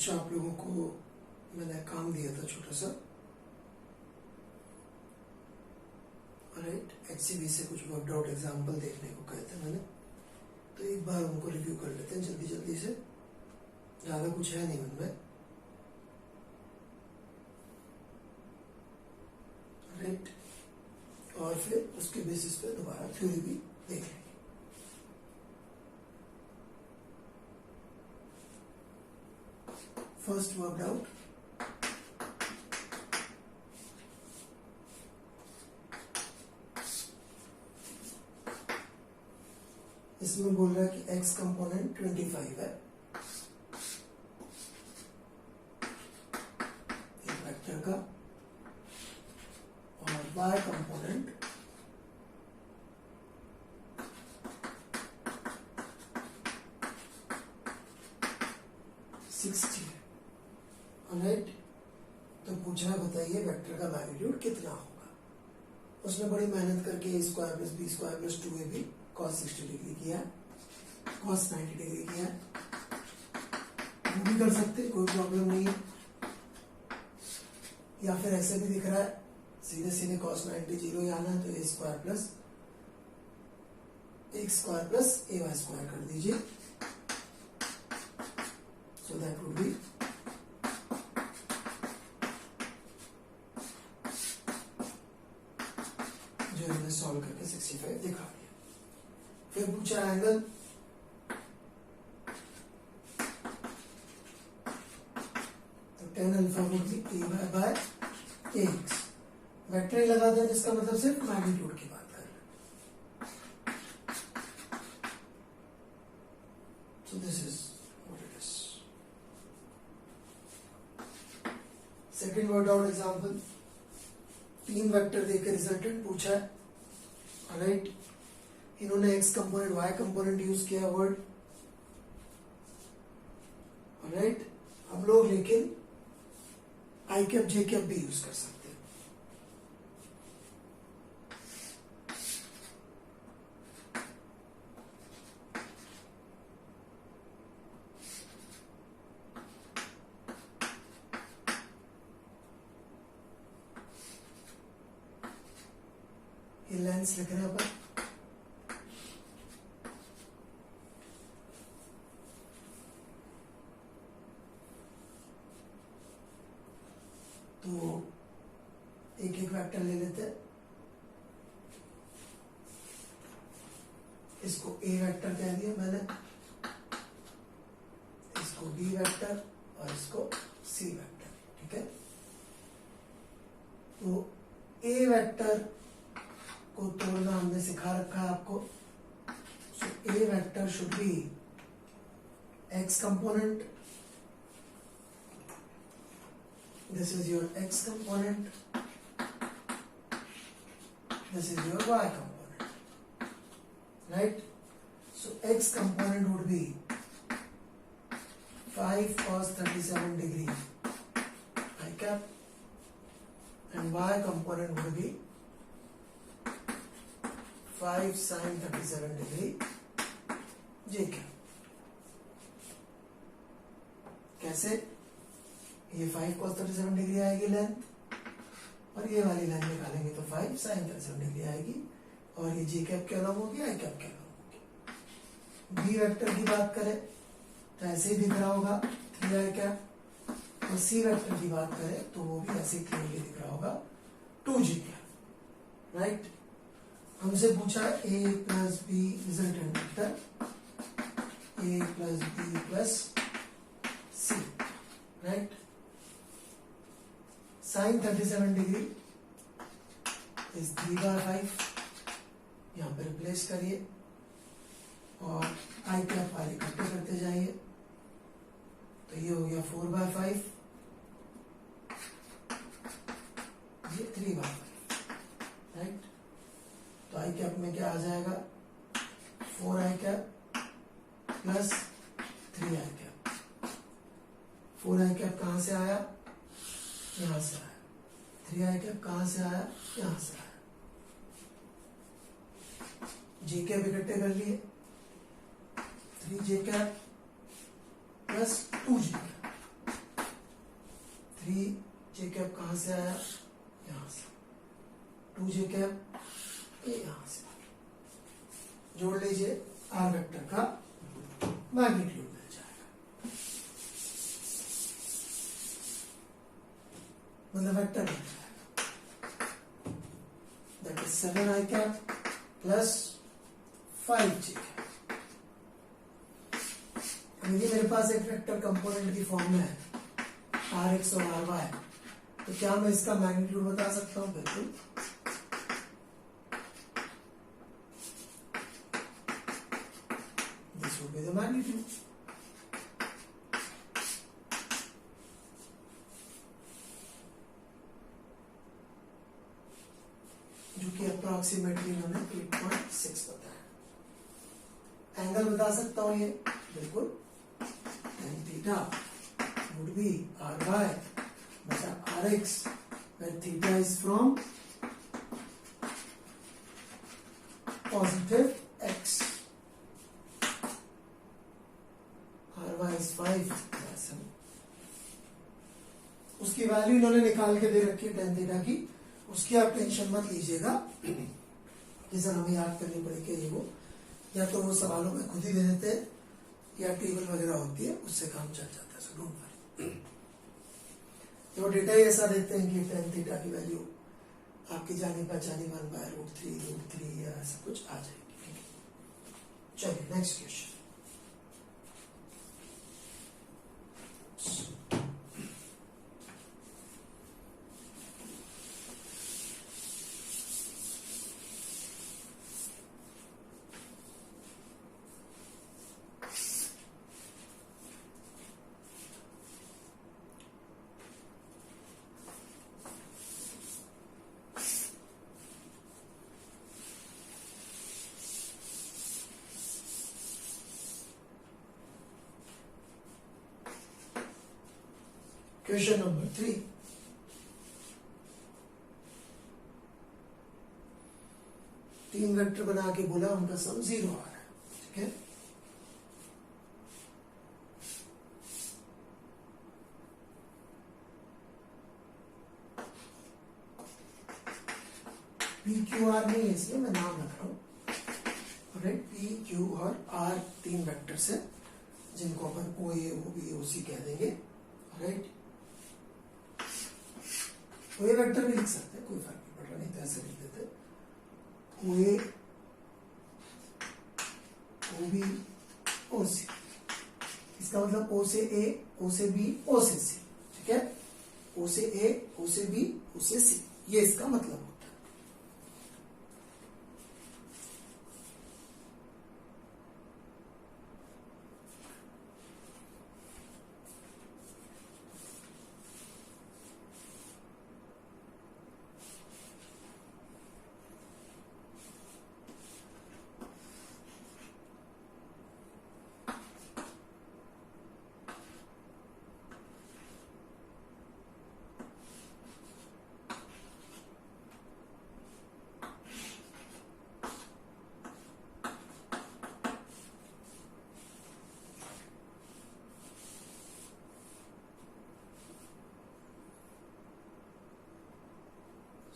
कुछ आप लोगों को मैंने काम दिया था छोटा सा, राइट। HCV से कुछ वर्कड आउट एग्जाम्पल देखने को कहे थे मैंने, तो एक बार उनको रिव्यू कर लेते हैं जल्दी जल्दी से, ज़्यादा कुछ है नहीं उनमें, राइट। और फिर उसके बेसिस पे दोबारा थ्योरी भी देख लेंगे। फर्स्ट वर्कड आउट, इसमें बोल रहा है कि x कंपोनेंट 25 है, एक वेक्टर का, और y कंपोनेंट 60 है, राइट। तो पूछा है बताइए वेक्टर का मैग्नीट्यूड कितना होगा। उसने बड़ी मेहनत करके a square plus b square plus 2ab cos 60 degree किया, cos 90 डिग्री किया, वो भी कर सकते, कोई प्रॉब्लम नहीं है। या फिर ऐसे भी दिख रहा है सीधे सीधे cos 90 जीरो ही आना है, तो a square plus x square plus ay square कर दीजिए, सो दैट वुड बी जो हमने सॉल्व करके 65 दिखा दिया। फिर पूछा एंगल, तो tan alpha would be ay by ax। Vector ही लगा दें जिसका मतलब सिर्फ मैग्नीट्यूड की बात कर रहे हैं। सो this is what it is. Second word out example, 3 vector देकर रिजल्टेंट पूछा है, राइट। इन्होंने x component y component use किया वर्ड, राइट। हम लोग लेकिन i कैप j कैप भी यूज कर सकते हैं। ये लेंस लिख रहे हैं अपन, तो एक एक वेक्टर ले लेते हैं। इसको a वेक्टर कह दिया मैंने, इसको b वेक्टर और इसको c वेक्टर, ठीक है। तो a वेक्टर को तोड़ना हमने सिखा रखा है आपको। सो a vector should be x component, this is your x component, this is your y component, right? So x component would be 5 cos 37 degree I cap, and y component would be 5 sin 37 degree j cap। कैसे? ये 5 cos 37 degree आएगी length, और ये वाली line निकालेंगे तो 5 sin 37 degree आएगी, और ये जी कैप क्या अलग होगी, आई कैप क्या अलग होगी। बी वेक्टर की बात करें तो ऐसे ही दिख रहा होगा 3i कैप, और सी वेक्टर की बात करें तो वो भी ऐसे क्लियरली दिख रहा होगा 2g कैप, राइट। हमसे पूछा a plus B resultant vector, a plus B plus C, right. Sine 37 degree is 3/5, यहाँ पे रिप्लेस करिए और आई कैप वाले इकट्ठे करते जाइए, तो ये हो गया 4/5, ये 3/5, राइट। तो आई कैप में क्या आ जाएगा, 4i cap plus 3i cap. 4i cap कहां से आया, यहां से आया। 3i कैप कहां से आया, यहां से आया। जे कैप इकट्ठे कर लिए, 3j cap plus 2g cap, 3 जे कैप कहां से आया, यहां से, 2 जे कैप ये यहां से, जोड़ लीजिए, आर वेक्टर का मैग्नीट्यूड मिल जाएगा, मतलब वेक्टर मिल जाएगा, that is 7 I cap plus 5 J cap. ये मेरे पास एक वेक्टर कंपोनेंट की फॉर्म में है आर एक्स और आर वाई, तो क्या मैं इसका मैग्नीट्यूड बता सकता हूं? बिल्कुल, this would be the magnitude. जो कि अप्रोक्सीमेटली मैंने 8.6 बताया। एंगल बता सकता हूं ये, बिल्कुल, tan theta would be ry beta rx, where theta is from positive x, ry is 5, उसकी वैल्यू इन्होंने निकाल के दे रखी है tan theta की, उसकी आप टेंशन मत लीजिएगा, ये सर हमें याद करनी पड़ेगी, ये वो या तो वो सवालों में खुद ही दे देते हैं या टेबल वगैरह होती है उससे काम चल जाता है, सो डोंट वरी। तो डेटा ही ऐसा देते हैं कि tan थीटा की वैल्यू आपकी जानी पहचानी 1/√3 या ऐसा कुछ आ जाएगी, ठीक है। चलिए नेक्स्ट क्वेश्चन। क्वेश्चन नंबर 3, तीन वेक्टर बना के बोला उनका सम 0 आ रहा है, ठीक है। पी क्यू आर नहीं है इसलिए मैं नाम रख रहा हूं, राइट। पी क्यू और आर तीन वेक्टर्स है जिनको अपन ओ ए ओ बी ओ सी कह देंगे, राइट। ओ ए वेक्टर भी लिख सकते हैं, कोई फर्क नहीं पड़ रहा, नहीं तो ऐसे लिख देते ओ ए ओ बी ओ सी, इसका मतलब ओ से ए, ओ से बी, ओ से सी, ठीक है। ओ से ए, ओ से बी, ओ से सी, ये इसका मतलब होता है।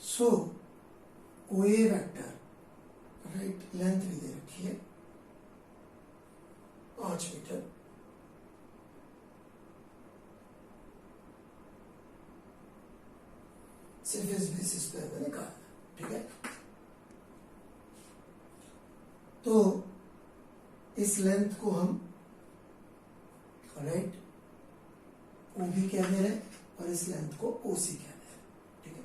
सो ओ ए वेक्टर, राइट, लेंथ भी दे रखी है 5 मीटर, सिर्फ इस बेसिस पे हमें निकालना, ठीक है। तो इस लेंथ को हम, राइट, ओ बी कह दे रहे हैं और इस लेंथ को ओ सी कह दे रहे हैं, ठीक है।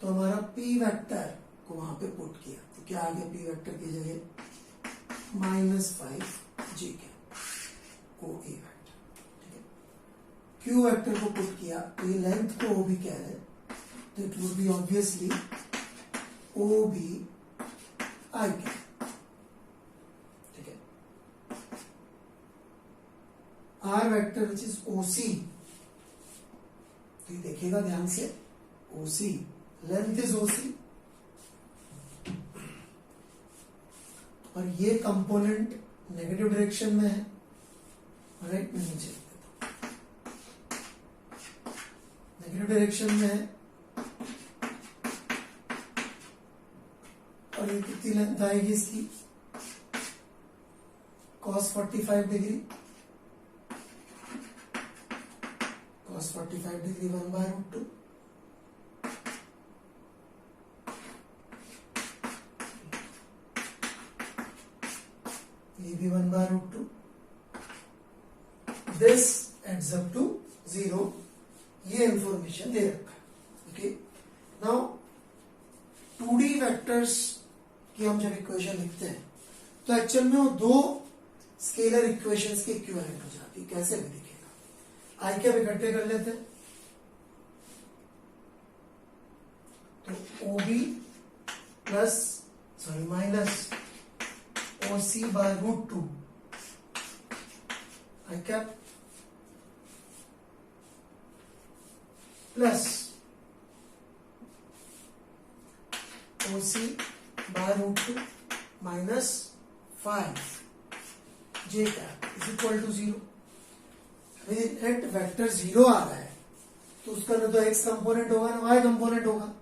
तो हमारा पी वेक्टर को वहां पे पुट किया, तो क्या आ गया पी वेक्टर की जगह -5 जी कैप ओ ए वेक्टर, ठीक है। क्यू वेक्टर को पुट किया, तो ये लेंथ को ओ बी कह रहे हैं, तो it would be obviously O B I cap, ठीक है। R vector which is O C, तो ये देखिएगा ध्यान से, ओ सी, लेंथ इज ओ सी, और ये कंपोनेंट नेगेटिव डायरेक्शन में है, राइट। मैं नीचे लिख देता हूं, नेगेटिव डायरेक्शन में है और ये कितनी लेंथ आएगी इसकी cos 45 डिग्री, cos 45 डिग्री 1/√2 ये भी 1/√2 दिस एड्स अप टू 0 ये इंफॉर्मेशन दे रखा है ओके नाउ 2D वेक्टर्स की हम जब इक्वेशन लिखते हैं तो एक्चुअल में वो दो स्केलर इक्वेशंस के इक्विवेलेंट हो जाती है कैसे भी दिखेगा आई कैप इकट्ठे कर लेते हैं तो OB plus sorry minus OC/√2 I cap plus OC/√2 minus 5 J cap is equal to 0। Net vector 0 आ रहा है तो उसका ना तो x कंपोनेंट होगा ना y कंपोनेंट होगा,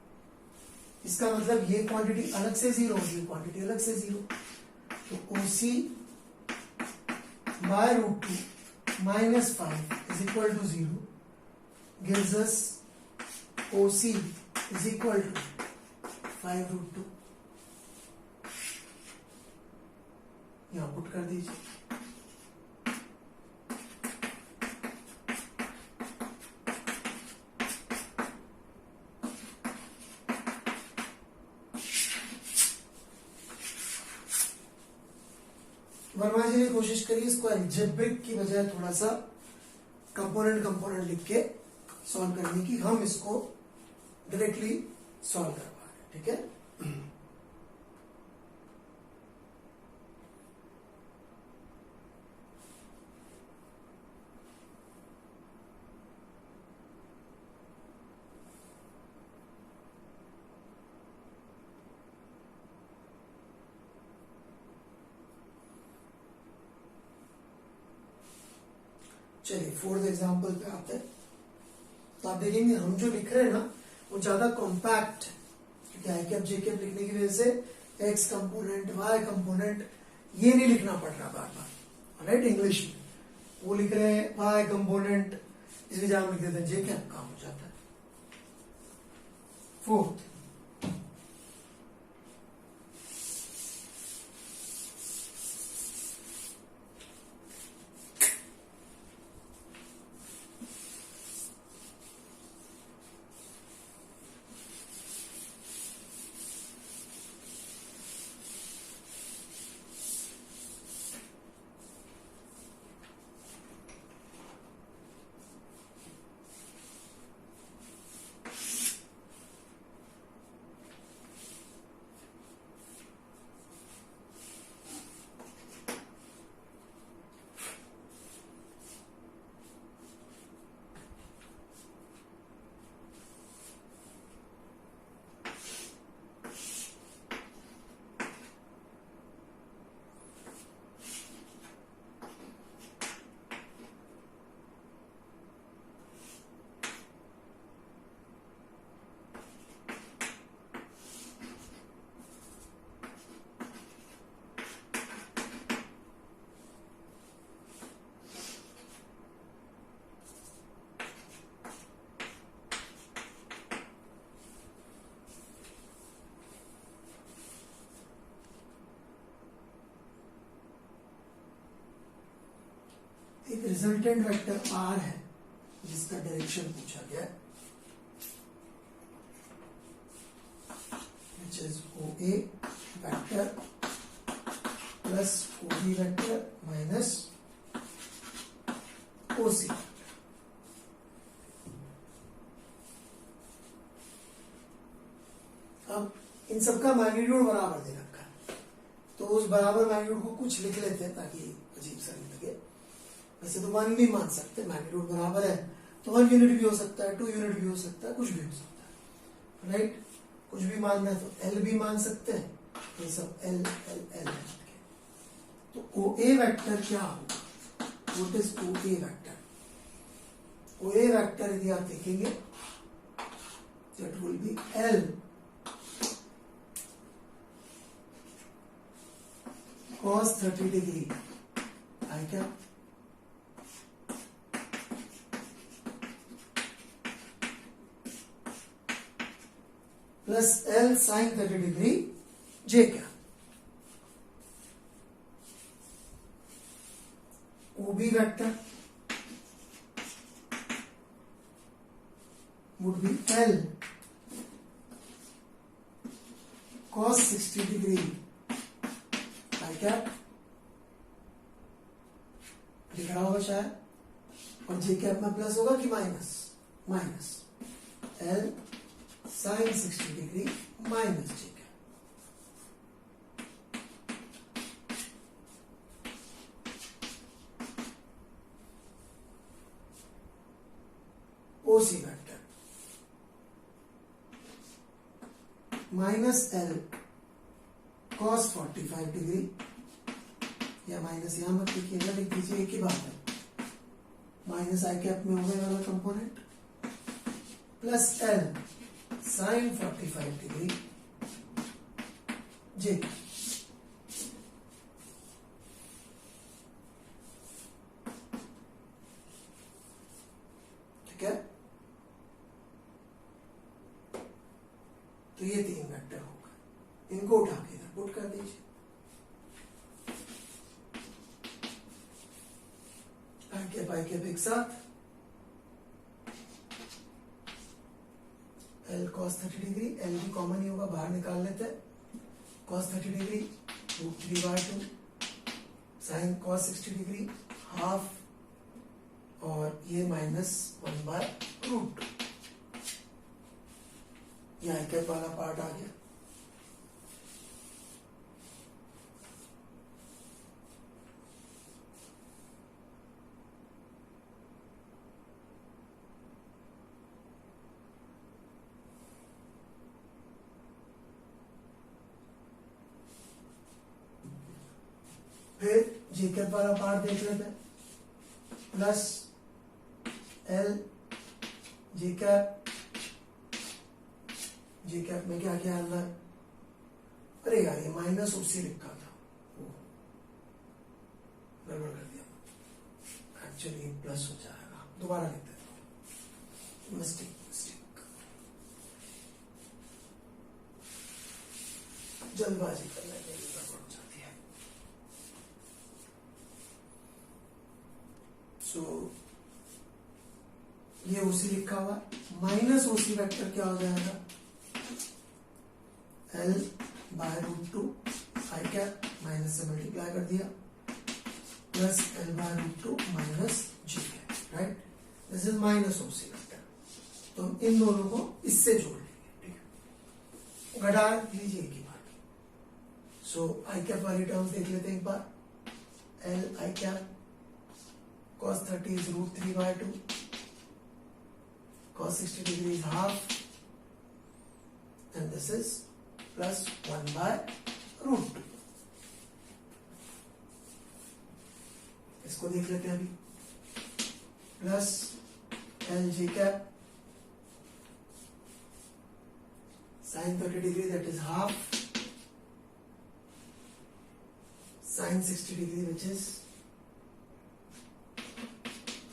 इसका मतलब ये क्वांटिटी अलग से 0 होगी, ये क्वांटिटी अलग से 0, तो OC/√2 minus 5 is equal to 0 gives us OC is equal to 5√2। यहां पुट कर दीजिए वर्मा जी ने कोशिश करी इसको अलजेब्रिक की बजाय थोड़ा सा कंपोनेंट लिख के सॉल्व करने की, हम इसको डायरेक्टली सॉल्व करवा रहे हैं ठीक है। चलिए फोर्थ एग्जांपल पे आते हैं। तो आप देखेंगे हम जो लिख रहे हैं ना वो ज्यादा कॉम्पैक्ट है क्योंकि आई कैप जे कैप लिखने की वजह से एक्स कंपोनेंट वाई कंपोनेंट ये नहीं लिखना पड़ रहा बार बार राइट। इंग्लिश में वो लिख रहे हैं वाई कंपोनेंट, इसकी जगह लिख देते हैं जे कैप, काम हो जाता है। फोर्थ एक रिजल्टेंट वेक्टर R है जिसका डायरेक्शन पूछा गया है which is OA vector plus OB vector minus OC। अब इन सबका मैग्नीट्यूड बराबर दे रखा है तो उस बराबर मैग्नीट्यूड को कुछ लिख लेते हैं ताकि अजीब सा नहीं लगे। वैसे तो 1 भी मान सकते हैं, मैग्नीट्यूड बराबर है तो 1 यूनिट भी हो सकता है, 2 यूनिट भी हो सकता है, कुछ भी हो सकता है राइट। कुछ भी मानना है तो L भी मान सकते हैं, ये सब L L L है। तो OA वेक्टर क्या होगा? What is OA vector? कोई वेक्टर यदि आप देखेंगे तो it will be L cos 30 degree I cap plus L sin 30 degree J cap. OB vector would be L cos 60 degree I cap दिख रहा होगा शायद, और J कैप में प्लस होगा कि minus, minus L sin 60 degree minus J cap. OC vector minus L cos 45 degree, या minus यहां मत लिखिएगा, लिख दीजिए एक ही बात है, माइनस आई कैप में होगा वाला component plus L sin 45 degree J. ठीक है, तो ये तीन वेक्टर होगा, इनको उठा के इधर पुट कर दीजिए. आई कैप एक साथ L cos 30 डिग्री, L भी कॉमन ही होगा, बाहर निकाल लेते हैं, cos 30 degree √3/2 sin cos 60 degree half, और ये -1/√2. ये आई कैप वाला पार्ट आ गया. फिर J कैप वाला पार्ट देख लेते हैं, plus L J cap, J cap में क्या क्या आना है, अरे यार ये माइनस OC लिखा था, गड़बड़ कर दिया, एक्चुअली प्लस हो जाएगा, दोबारा लिख देता हूं, मिस्टेक मिस्टेक, जल्दबाजी करने के लिए गड़बड़ हो जाती है. सो ये OC लिखा हुआ, माइनस OC वेक्टर क्या हो जाएगा, L √2 आई कैप, माइनस से मल्टीप्लाई कर दिया, plus L √2 minus J cap, right. This is minus OC vector, तो हम इन दोनों को इससे जोड़ लेंगे. ठीक है, घटा लीजिए एक ही बात. सो आई कैप वाली टर्म्स देख लेते हैं एक बार. L I cap cos 30 is √3/2, cos 60 degree is half, and this is plus 1/√2. इसको देख लेते हैं अभी, plus L J cap sin 30 degree that is half, sin 60 degree which is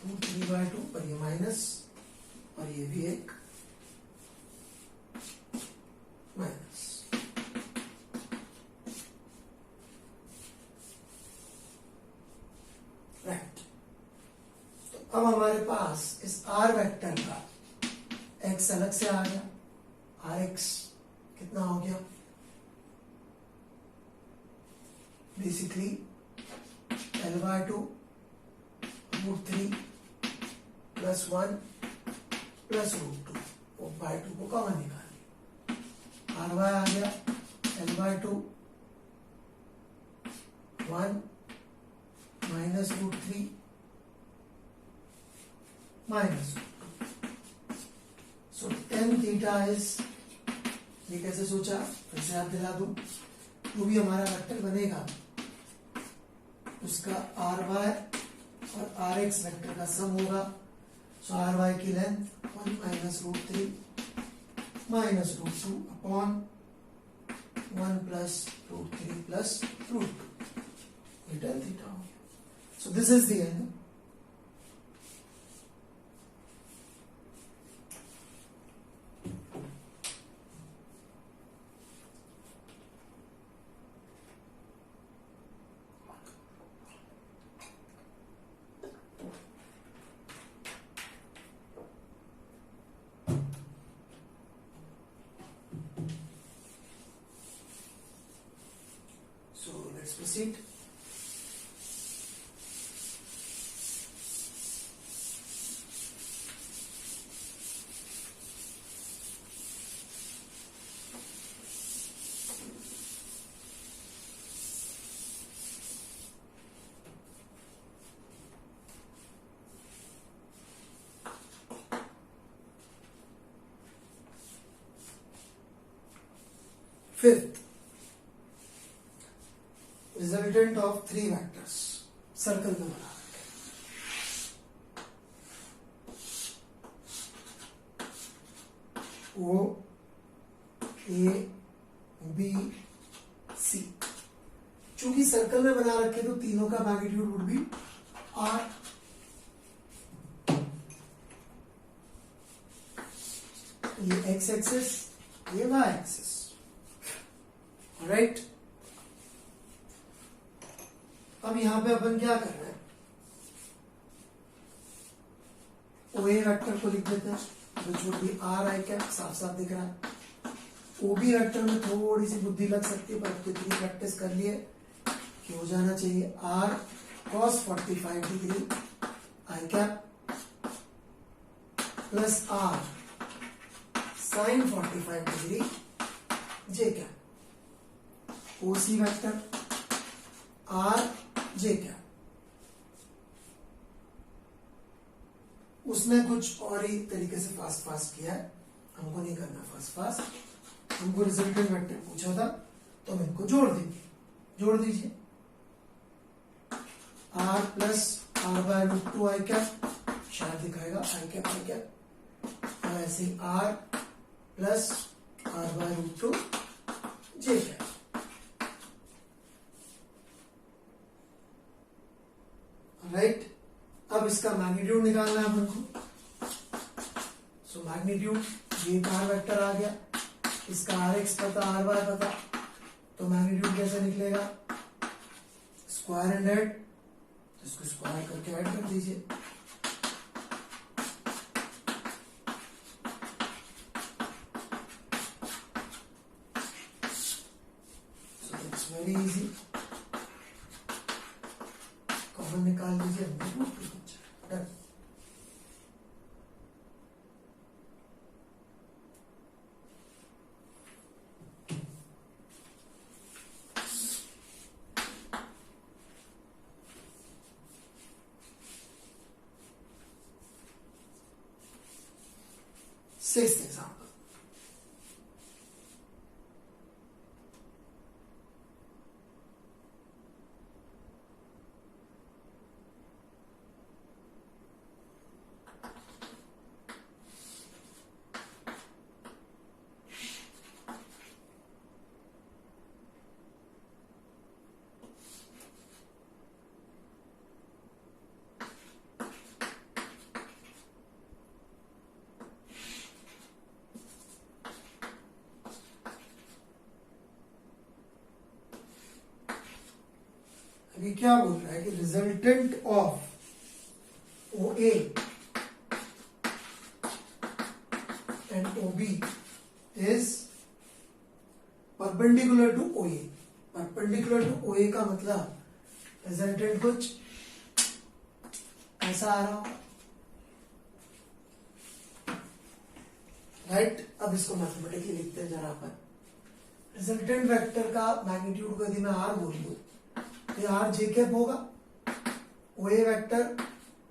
√3/2, पर ये माइनस और ये भी एक माइनस. राइट, तो अब हमारे पास इस R वेक्टर का x अलग से आ गया, Rx कितना हो गया, बेसिकली L/2 √3 प्लस 1 प्लस √2, वो /2 को कॉमन निकालिए, RY आ गया L/2 1 minus √3 minus √2. So tan theta is, ये कैसे सोचा, फिर से याद दिला दूं, जो भी हमारा वेक्टर बनेगा उसका RY और Rx वेक्टर का सम होगा. सो आर वाई की length 1 minus root 3 minus root 2 upon 1 plus root 3 plus root 2 ये tan थीटा हो गया. So this is the angle. So let's proceed. Fifth, resultant of three vectors circle में बना रखे. O A B C. चूंकि circle में बना रखे तो तीनों का मैग्नीट्यूड वुड बी R. ये x एक्सिस, ये y एक्सिस. राइट. अब यहां पे अपन क्या कर रहे हैं, ओ ए वेक्टर को लिख देते हैं which would be are I cap. साफ साफ दिख रहा है. ओ बी वेक्टर में थोड़ी सी बुद्धि लग सकती है, पर कितनी प्रैक्टिस कर लिए कि हो जाना चाहिए R cos 45 degree I cap plus R sine 45 degree J cap. OC vector R J cap. उसने कुछ और ही तरीके से फास्ट फास्ट किया है, हमको नहीं करना फास्ट फास्ट. हमको रिजल्टेंट वेक्टर पूछा था तो हम इनको जोड़ देंगे. जोड़ दीजिए. R plus R by root 2 I cap, शायद दिखाएगा आई कैप. और ऐसे R plus R by root 2 J cap. Right. अब इसका मैग्नीट्यूड निकालना है अपन को. सो मैग्नीट्यूड ये आर वेक्टर आ गया, इसका आर एक्स पता आर वाई पता, तो मैग्नीट्यूड कैसे निकलेगा, स्क्वायर एंड ऐड. तो इसको स्क्वायर करके ऐड कर दीजिए. So it's very easy. Common निकाल लीजिए. डन. Sixth example. अभी क्या बोल रहा है कि resultant of O A and O B is perpendicular to O A. Perpendicular to O A का मतलब रिजल्टेंट कुछ ऐसा आ रहा होगा. राइट. अब इसको मैथमेटिकली लिखते हैं जरा अपन. रिजल्टेंट वेक्टर का मैग्नीट्यूड को यदि मैं आर बोल दूं तो आर जे कैप होगा, ओ ए वेक्टर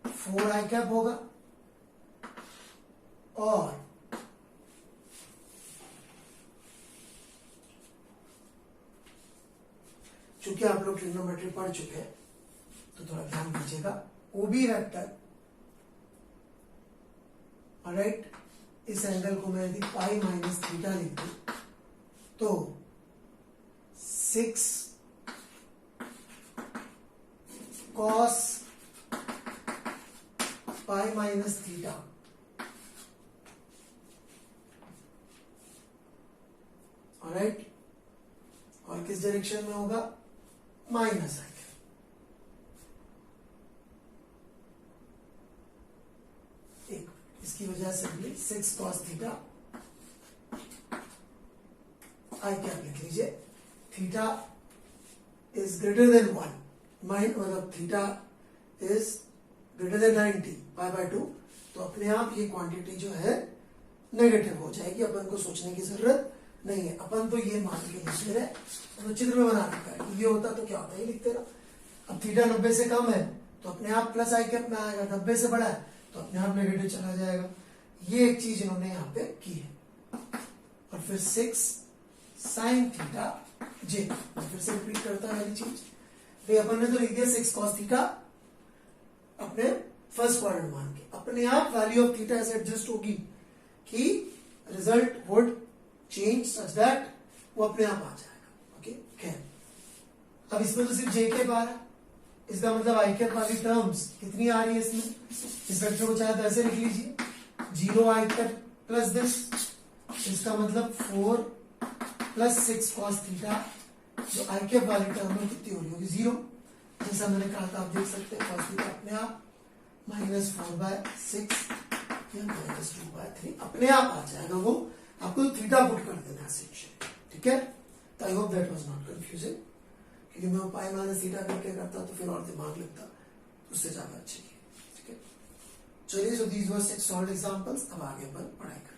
4 आई कैप होगा, और चूंकि आप लोग ट्रिग्नोमेट्री पढ़ चुके हैं तो थोड़ा ध्यान दीजिएगा. ओ बी वेक्टर ऑलराइट, इस एंगल को मैं यदि पाई माइनस थीटा लिख दूं तो 6 cos pi minus theta alright, और किस डायरेक्शन में होगा, माइनस आई। एक इसकी वजह से भी 6 कॉस थीटा आई कैप लिख लीजिए, थीटा इज ग्रेटर देन 1, मतलब theta is greater than 90 pi by 2, तो अपने आप ये क्वांटिटी जो है नेगेटिव हो जाएगी, अपन को सोचने की जरूरत नहीं है, अपन तो ये मान के लिख रहे, तो चित्र में बना रखा है, ये होता तो क्या होता है, ये लिखते रहो। अब थीटा 90 से कम है तो अपने आप प्लस आई कैप में आएगा, 90 से बड़ा है तो अपने आप नेगेटिव चला जाएगा। ये एक चीज इन्होंने यहाँ पे की है। और फिर 6 साइन थीटा जे, फिर से रिपीट करता है वाली चीज, भाई अपन ने तो लिख दिया 6 कॉस थीटा अपने फर्स्ट क्वाड्रेंट मान के, अपने आप वैल्यू ऑफ थीटा ऐसे एडजस्ट होगी कि result would change such that वो अपने आप आ जाएगा। ओके, खैर अब इसमें तो सिर्फ जे कैप आ रहा है, इसका मतलब आई कैप वाली टर्म्स कितनी आ रही है इसमें, इस वेक्टर को चाहे तो ऐसे लिख लीजिए 0 आई कैप प्लस दिस, इसका मतलब 4 प्लस 6 कॉस थीटा, जो आई कैप वाली टर्म में कितनी हो रही होगी 0, जैसा मैंने कहा था आप देख सकते हैं कॉस थीटा अपने आप -4/6 या -2/3 अपने आप आ जाएगा, वो आपको थीटा पुट कर देना है सेक्शन, ठीक है। तो I hope that was not confusing, क्योंकि मैं पाई माइनस थीटा करके करता तो फिर और दिमाग लगता, उससे ज्यादा अच्छी है, ठीक है। चलिए, so these were 6 solved examples, अब आगे अपन पढ़ाई करें।